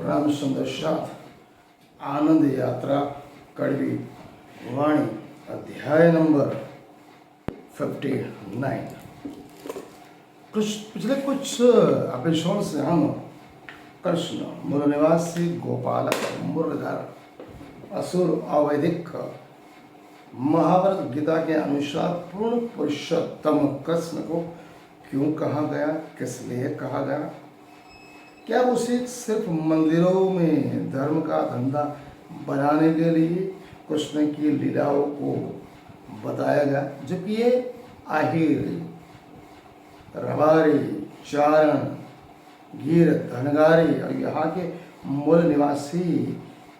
रामचंद्र साथ आनंद यात्रा कड़वी वाणी अध्याय नंबर 59। पिछले कुछ एपिसोड से हम कृष्ण मूल निवासी गोपालक मुरलीधर असुर अवैधिक महाभारत गीता के अनुसार पूर्ण पुरुषोत्तम कृष्ण को क्यों कहा गया, किस लिए कहा गया, क्या उसे सिर्फ मंदिरों में धर्म का धंधा बनाने के लिए कृष्ण की लीलाओं को बताया गया, जबकि ये आहिर रबारी चारण गिर धनगारी और यहाँ के मूल निवासी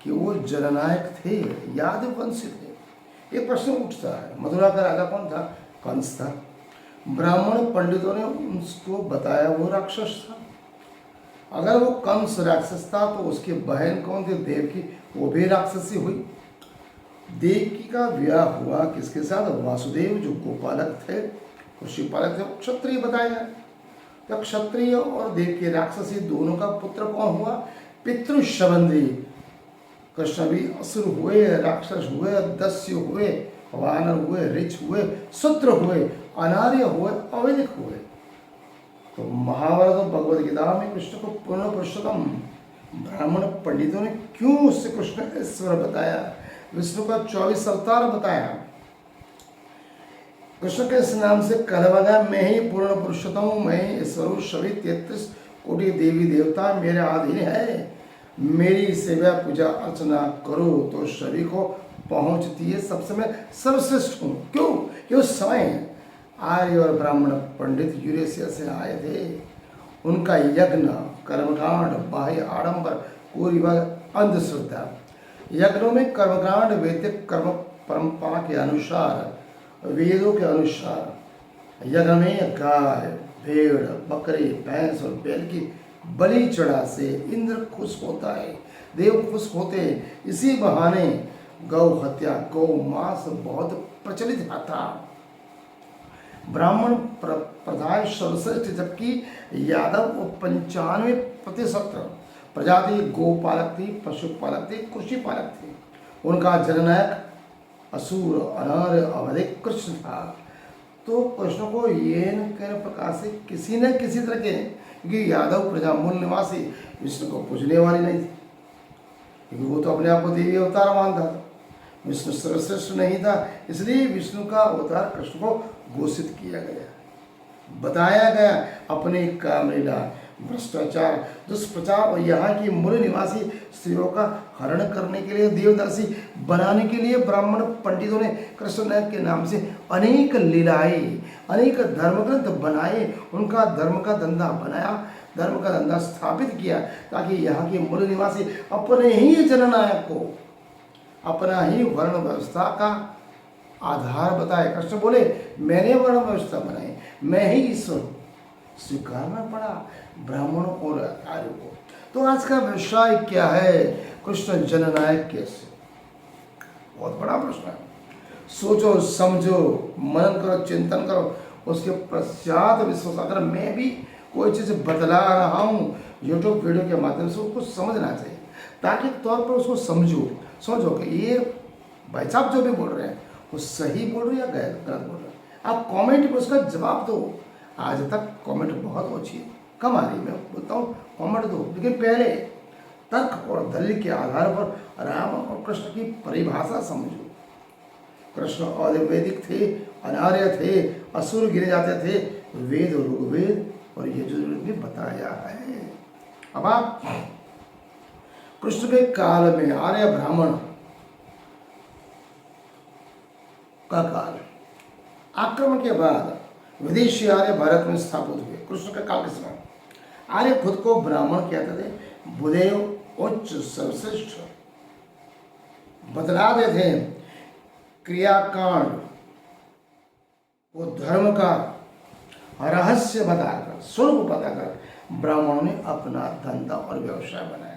कि वो जननायक थे, यादववंशी थे। एक प्रश्न उठता है, मथुरा का राजा कौन था? कंस था। ब्राह्मण पंडितों ने उसको बताया वो राक्षस था। अगर वो कंस राक्षस था तो उसकी बहन कौन थी? देवकी, वो भी राक्षसी हुई। देवकी का विवाह हुआ किसके साथ? वासुदेव, जो गोपालक थे, ऋषि पालक थे, क्षत्रिय बताया। तो क्षत्रिय और देवकी राक्षसी दोनों का पुत्र कौन हुआ? पितृ संबंधी। कृष्ण भी असुर हुए, राक्षस हुए, दस्यु हुए, वानर हुए, ऋच हुए, शूद्र हुए, अनार्य हुए, अवैधिक हुए। तो महाभारत और भगवद गीता में कृष्ण को पूर्ण पुरुषोत्तम ब्राह्मण पंडितों ने क्यों उससे कृष्ण ईश्वर बताया, विष्णु का 24 अवतार बताया। कृष्ण के इस नाम से कहवा गया, मैं ही पूर्ण पुरुषोत्तम हूँ, मैं ही ईश्वर हूँ, सभी 33 कोटि देवी देवता मेरे अधीन है। मेरी सेवा पूजा अर्चना करो तो सभी को पहुँचती है, सबसे मैं सर्वश्रेष्ठ हूँ। क्यों? कि उस समय आर्य और ब्राह्मण पंडित यूरेशिया से आए थे। उनका यज्ञ, कर्मकांड, बाह्य आडंबर, कुरीवाद, अंधश्रद्धा। यज्ञों में कर्मकांड वैदिक कर्म परंपरा के अनुसार, वेदों के अनुसार यज्ञ में गाय, भेड़, बकरी, भैंस और बैल की बलि चढ़ा से इंद्र खुश होता है, देव खुश होते हैं। इसी बहाने गौ हत्या, गौ मांस बहुत प्रचलित था। ब्राह्मण प्रधान सर्वश्रेष्ठ, जबकि यादव 95% प्रजाति गोपालक थी, पशुपालक थे, कृषि पालक थे। उनका जननायक असुर अनार्य अवैधिक कृष्ण था। तो कृष्ण को ये न कहने प्रकार से किसी न किसी तरह के, क्योंकि यादव प्रजा मूल निवासी विष्णु को पूजने वाली नहीं थी, क्योंकि वो तो अपने आप को देवी अवतार मानता था। विष्णु सर्वश्रेष्ठ नहीं था, इसलिए विष्णु का अवतार कृष्ण को घोषित किया गया, बताया गया। अपने काम लीला, भ्रष्टाचार, दुष्प्रचार और यहाँ की मूल निवासी स्त्रियों का हरण करने के लिए, देवदासी बनाने के लिए ब्राह्मण पंडितों ने कृष्ण के नाम से अनेक लीलाएं, अनेक धर्म ग्रंथ बनाए, उनका धर्म का धंधा बनाया, धर्म का धंधा स्थापित किया, ताकि यहाँ के मूल निवासी अपने ही जननायक को अपना ही वर्ण व्यवस्था का आधार बताए। कृष्ण बोले, मैंने वर्ण व्यवस्था बनाई, मैं ही ईश्वर। स्वीकारना पड़ा ब्राह्मणों और आर्यों को। तो आज का विषय क्या है? कृष्ण जननायक कैसे? बहुत बड़ा प्रश्न है। सोचो, समझो, मनन करो, चिंतन करो, उसके पश्चात विश्वास। अगर मैं भी कोई चीज़ बतला रहा हूँ यूट्यूब वीडियो के माध्यम से, उसको समझना चाहिए, ताकि तौर पर उसको समझो कि ये भाई साहब जो भी बोल रहे हैं वो सही बोल रहे हैं या गलत बोल रहे हैं। आप कमेंट में उसका जवाब दो। आज तक कमेंट बहुत अच्छी कम आ रही, मैं बोलता हूँ कमेंट दो, लेकिन पहले तर्क और दलील के आधार पर राम और कृष्ण की परिभाषा समझो। कृष्ण अवैदिक थे, अनार्य थे, असुर गिरे जाते थे, वेद और ऋग्वेद और यजुर्वेद ने बताया है। अब आप कृष्ण के काल में आर्य ब्राह्मण का काल, आक्रमण के बाद विदेशी आर्य भारत में स्थापित हुए। कृष्ण के काल के समय आर्य खुद को ब्राह्मण कहते थे, बुदेव, उच्च, सर्वश्रेष्ठ बतला देते थे। क्रियाकांड को धर्म का रहस्य बताकर, स्वरूप बताकर ब्राह्मणों ने अपना धंधा और व्यवसाय बनाया।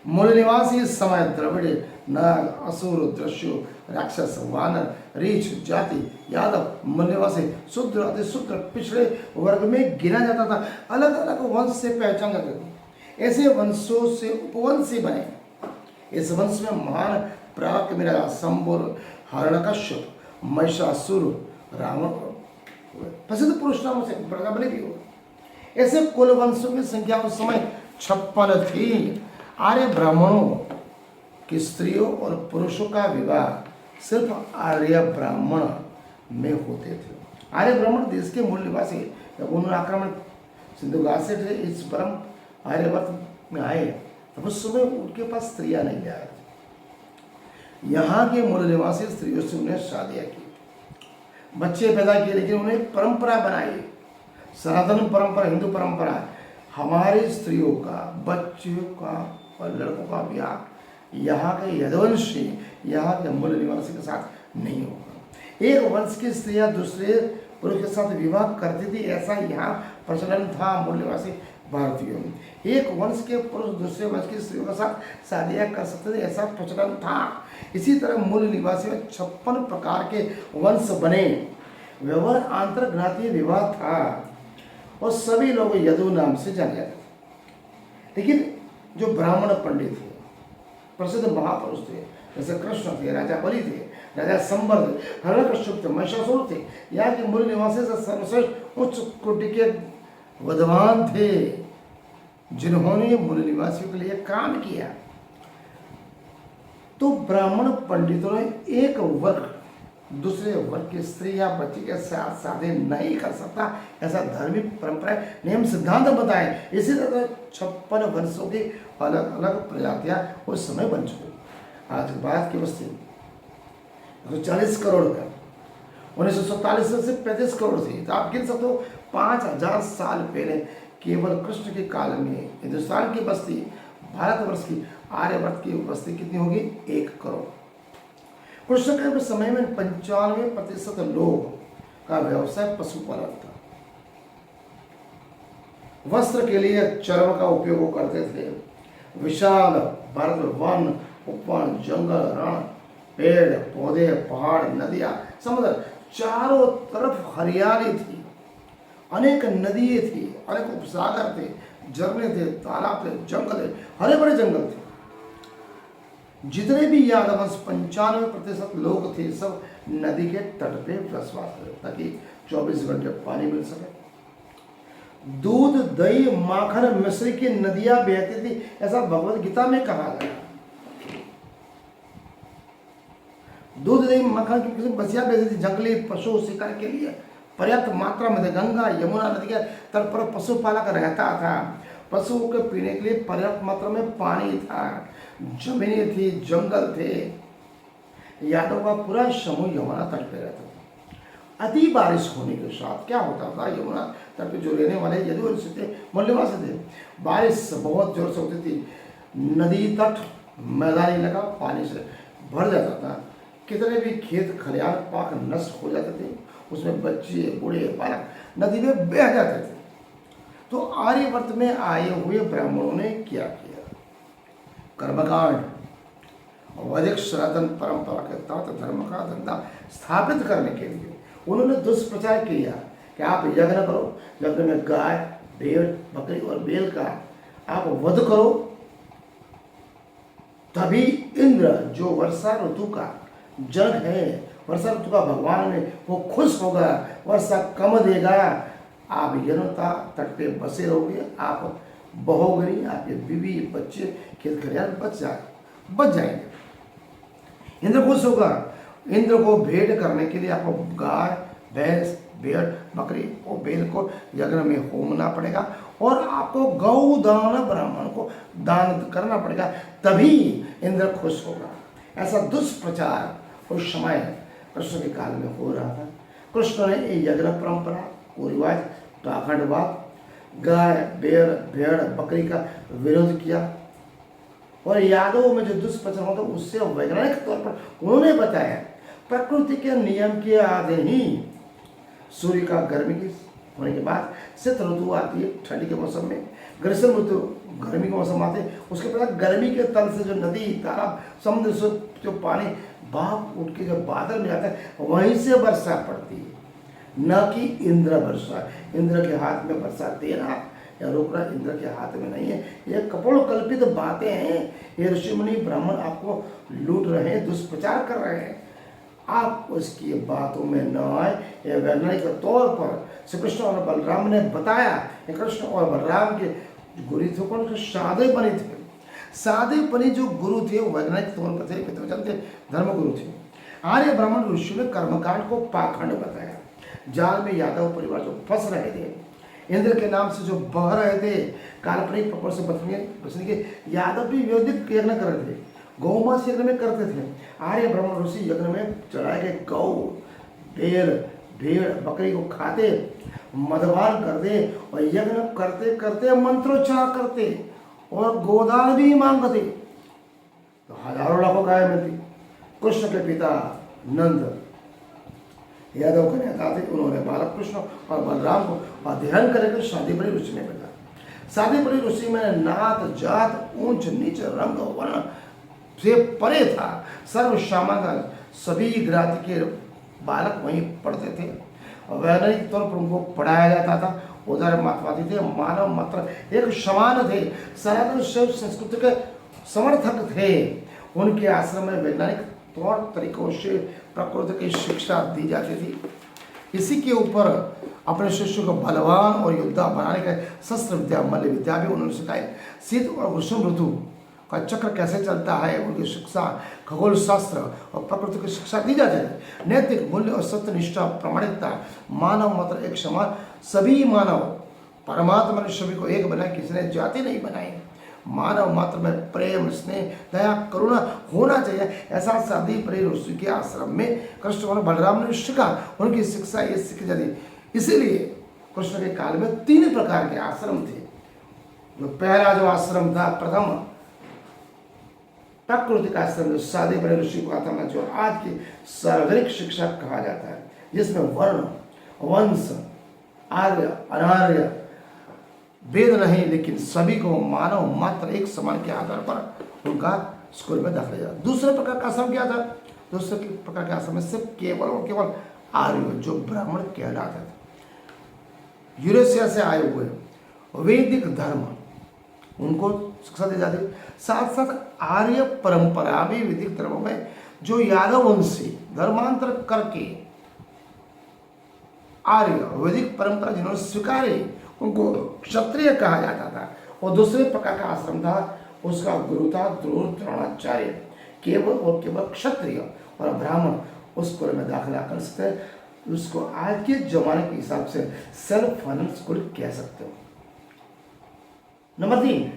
मूल निवासी इस समय द्रविड़, नाग, असुर, दस्यु, राक्षस, वानर, रीछ जाति, यादव, मूल निवासी, शूद्र, अतिशूद्र, पिछड़े वर्ग में गिना जाता था। अलग अलग वंश से पहचान जाते थे। ऐसे वंशों से उपवंशी बने। इस वंश में महान पराक्रमी राजा शंबर, हिरण्यकश्यप, महिषासुर, रावण प्रसिद्ध पुरुष नामों से बड़े भी हुए। ऐसे कुल वंशों की संख्या उस समय 56 थी। आर्य ब्राह्मणों की स्त्रियों और पुरुषों का विवाह सिर्फ आर्य ब्राह्मण में होते थे। आर्य ब्राह्मण देश के मूल निवासी जब उन्होंने आक्रमण सिंधु घाट से इस परम आर्यवर्त में आए तब उस समय उनके पास स्त्रियां नहीं आए थे। यहाँ के मूल निवासी स्त्रियों से उन्हें शादियां की, बच्चे पैदा किए, लेकिन उन्हें परंपरा बनाई। सनातन परंपरा, हिंदू परंपरा, हमारी स्त्रियों का, बच्चों का और लड़कों का ब्याह यहाँ के यदुवंशी, यहाँ के मूल निवासी के साथ नहीं होगा। एक वंश की स्त्रियां दूसरे पुरुष के साथ विवाह करती थी, ऐसा यहाँ प्रचलन था मूल निवासी भारतीयों में। एक वंश के पुरुष दूसरे वंश की स्त्रियों के साथ शादियां कर सकते थे, ऐसा प्रचलन था। इसी तरह मूल निवासी में 56 प्रकार के वंश बने। व्यवहार आंतर ज्ञातीय विवाह था और सभी लोग यदु नाम से जाने जाते थे। लेकिन जो ब्राह्मण पंडित थे, प्रसिद्ध महापुरुष थे, जैसे कृष्ण थे, राजा बलि थे, राजा संबर थे, हिरण्यकश्यप थे, महिषासुर थे, यहाँ के मूल निवासी से सर्वश्रेष्ठ उच्च कोटि के विद्वान थे जिन्होंने मूल निवासियों के लिए काम किया। तो ब्राह्मण पंडितों ने एक वर्ग दूसरे वर्ग की स्त्री या बच्ची के साथ शादी नहीं कर सकता, ऐसा धार्मिक परंपरा नियम सिद्धांत बताए। इसी तरह 56 वंशों की अलग अलग प्रजातियां उस समय बन चुकी। आज भारत की बस्ती 140 करोड़ का 1947 से 35 करोड़ थी। तो आप गिन सकते हो 5000 साल पहले केवल कृष्ण के काल में हिंदुस्तान की बस्ती, भारतवर्ष की, आर्यवर्त की बस्ती कितनी होगी? 1 करोड़। कृष्ण के समय में 95% लोग का व्यवसाय पशुपालन था। वस्त्र के लिए चर्म का उपयोग करते थे। विशाल भारत में वन, उपवन, जंगल, रण, पेड़ पौधे, पहाड़, नदियां, समुद्र, चारों तरफ हरियाली थी। अनेक नदियाँ थी, अनेक उपसागर थे, झरने थे, तालाब थे, जंगल थे, हरे भरे जंगल थे। जितने भी यादवंश 95% लोग थे, सब नदी के तट पे बसवास करते ताकि 24 घंटे पानी मिल सके। दूध, दही, माखन, मिश्री की नदियां बहती थी, ऐसा भगवत गीता में कहा गया। दूध, दही, माखन की बसिया बहती थी। जंगली पशु शिकार के लिए पर्याप्त मात्रा में थे। गंगा यमुना नदी के तट पर पशुपालक रहता था। पशुओं के पीने के लिए पर्याप्त मात्रा में पानी था, जमीनें थी, जंगल थे। यादव का पूरा समूह यमुना तट पर रहता था। अति बारिश होने के साथ क्या होता था, यमुना तट पर जो रहने वाले यदुवंशी थे, मूल्यवासी थे, बारिश बहुत जोर से होती थी। नदी तट मैदानी इलाका पानी से भर जाता था। कितने भी खेत खलिहान पाक नष्ट हो जाते थे, उसमें बच्चे, बूढ़े, बालक नदी में बह जाते थे। तो आर्यवर्त में आए हुए ब्राह्मणों ने क्या किया? कर्मकांड, वैदिक सनातन परंपरा के तहत धर्म का धंधा स्थापित करने के लिए उन्होंने दुष्प्रचार किया कि आप यज्ञ करो, यज्ञ में गाय, भेड़, बकरी और बैल का आप वध करो, तभी इंद्र जो वर्षा ऋतु का जग है, वर्षा ऋतु का भगवान है, वो खुश होगा, वर्षा कम देगा, आप यमुना तट पे बसे रहोगे, आप बहोगे, आपके बीवी बच्चे खेत खलिहान बच जाएंगे। इंद्र खुश होगा। इंद्र को भेंट करने के लिए आपको गाय, भैंस, भेड़, बकरी और बैल को यज्ञ में होमना पड़ेगा और आपको गौदान ब्राह्मण को दान करना पड़ेगा, तभी इंद्र खुश होगा। ऐसा दुष्प्रचार उस समय कृष्ण के काल में हो रहा था। कृष्ण ने ये यज्ञ परंपरा, कुरिवाज, पाखंडवाद, गाय, भेड़, बकरी का विरोध किया और यादवों में जो दुष्प्रचार होता उससे वैज्ञानिक तौर पर उन्होंने बताया प्रकृति के नियम के आधे ही सूर्य का गर्मी की होने के बाद शीत ऋतु आती है, ठंडी के मौसम में, ग्रीष्म ऋतु गर्मी के मौसम आते हैं, उसके बाद गर्मी के तल से जो नदी, तालाब, समुद्र से जो पानी भाप उठ के जो बादल में आता है, वहीं से वर्षा पड़ती है, न कि इंद्र वर्षा। इंद्र के हाथ में वर्षा देना या रोकना इंद्र के हाथ में नहीं है। ये कपोलकल्पित बातें हैं। ये ऋषि मुनि ब्राह्मण आपको लूट रहे हैं, दुष्प्रचार कर रहे हैं। आप उसकी बातों में न आए। यह वैज्ञानिक तौर पर श्री कृष्ण और बलराम ने बताया। कृष्ण और बलराम के गुरु थे कौन? सादे बने थे। सादे बने जो गुरु थे वो वैज्ञानिक तौर पर थे, पितृवचन थे, धर्मगुरु थे। आर्य ब्राह्मण ऋषि ने कर्मकांड को पाखंड बताया। जाल में यादव परिवार जो फंस रहे थे, इंद्र के नाम से जो बह रहे थे, काल्पनिक प्रपंच से बचने के यादव भी वैदिक यज्ञ कर रहे थे, गौमास यज्ञ में करते थे। आर्य ब्राह्मण ऋषि यज्ञ में चढ़ाए गए गौ, बैल, भेड़, बकरी को खाते, मदपान करते और यज्ञ करते करते मंत्रोच्चार करते और गोदान भी मांगते। तो हजारों लाखों गाय मिलती। कृष्ण के पिता नंद यादव के नेता थे। उन्होंने बालक कृष्ण और बलराम को अध्ययन करके शादीपरी ऋषि में भेजा। शादीपरी ऋषि में नात जात ऊंच नीच रंग वर्ण से परे था। सर्व सामान्य सभी ज्ञाति के बालक वहीं पढ़ते थे और वैज्ञानिक तौर पर उनको पढ़ाया जाता था। उदार मतवादी थे, मानव मात्र एक समान थे, सनातन शैव संस्कृति के समर्थक थे। उनके आश्रम में वैज्ञानिक तौर तरीकों से प्रकृति की शिक्षा दी जाती थी। इसी के ऊपर अपने शिष्यों को बलवान और योद्धा बनाने का शस्त्र विद्या, मल्ल विद्या भी उन्होंने सिखाई। शीत और ग्रीष्म ऋतु का चक्र कैसे चलता है, उनकी शिक्षा, खगोल शास्त्र और प्रकृति की शिक्षा दी जाती है। नैतिक मूल्य और सत्यनिष्ठा, प्रामाणिकता, मानव मात्र एक समान, सभी मानव, परमात्मा ने सभी को एक बनाया, किसी ने जाति नहीं बनाई। मानव मात्र में प्रेम, स्नेह, दया, करुणा होना चाहिए। ऐसा शादी परी ऋषि के आश्रम में कृष्ण और बलराम ने सीखा। उनकी शिक्षा ये सीखी जाती। इसीलिए कृष्ण के काल में 3 प्रकार के आश्रम थे। जो पहला जो आश्रम था, प्रथम प्राकृतिक आश्रम, जो शादी परी ऋषि को आता, जो आज की सार्वजनिक शिक्षा कहा जाता है, जिसमें वर्ण, वंश, आर्य, अनार्य भेद नहीं, लेकिन सभी को मानव मात्र एक समान के आधार पर उनका स्कूल में दाखिला दिया। दूसरे प्रकार का आश्रम क्या था? दूसरे प्रकार के आश्रम में सिर्फ केवल और केवल आर्य, जो ब्राह्मण कहलाते थे, यूरेशिया से आए हुए वैदिक धर्म, उनको शिक्षा दी जाती। साथ साथ आर्य परंपरा में, वैदिक धर्म में जो यादव वंशी धर्मांतर करके आर्य वैदिक परंपरा जिन्होंने स्वीकारी, उनको क्षत्रिय कहा जाता था। और दूसरे प्रकार का आश्रम था, उसका गुरु था द्रोणाचार्य, केवल और केवल क्षत्रिय और ब्राह्मण उस स्कूल में दाखिला कर सकते हैं। उसको आज के जमाने के हिसाब से सेल्फ फाइनेंस स्कूल कह सकते हो। नंबर 3,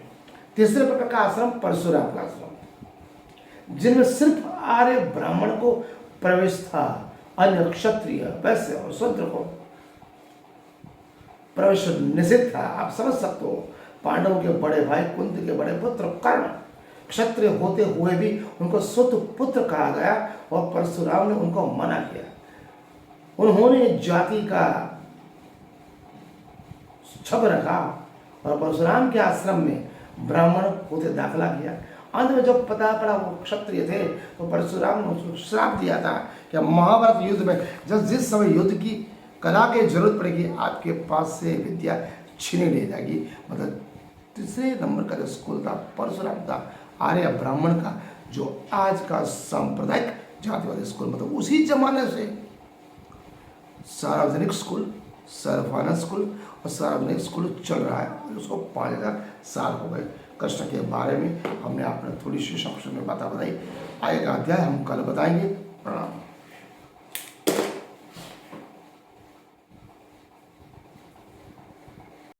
तीसरे प्रकार का आश्रम परशुराम का आश्रम, जिनमें सिर्फ आर्य ब्राह्मण को प्रवेश था, अन्य क्षत्रिय, वैश्य और शूद्र को प्रवेश निषिद्ध था। आप समझ सकते हो, पांडवों के बड़े भाई, कुंती के बड़े पुत्र कर्ण क्षत्रिय होते हुए भी उनको सुत पुत्र कहा गया और परशुराम ने उनको मना किया। उन्होंने जाति का छब रखा और परशुराम के आश्रम में ब्राह्मण होते दाखिला किया। अंत में जब पता पड़ा वो क्षत्रिय थे, तो परशुराम ने उसको श्राप दिया था कि महाभारत युद्ध में जिस समय युद्ध की कला की जरूरत पड़ेगी, आपके पास से विद्या छीनी ले जाएगी। मतलब तीसरे नंबर का जो स्कूल था परशुराम था, आर्य ब्राह्मण का, जो आज का सांप्रदायिक जातिवादी स्कूल, मतलब उसी जमाने से सार्वजनिक स्कूल, सर्वफाइनेंस स्कूल और सार्वजनिक स्कूल चल रहा है। और उसको 5000 साल हो गए। कृष्ण के बारे में हमने आपने थोड़ी सी संक्षेप में बातें बताई। आगे का अध्याय हम कल बताएंगे। प्रणाम।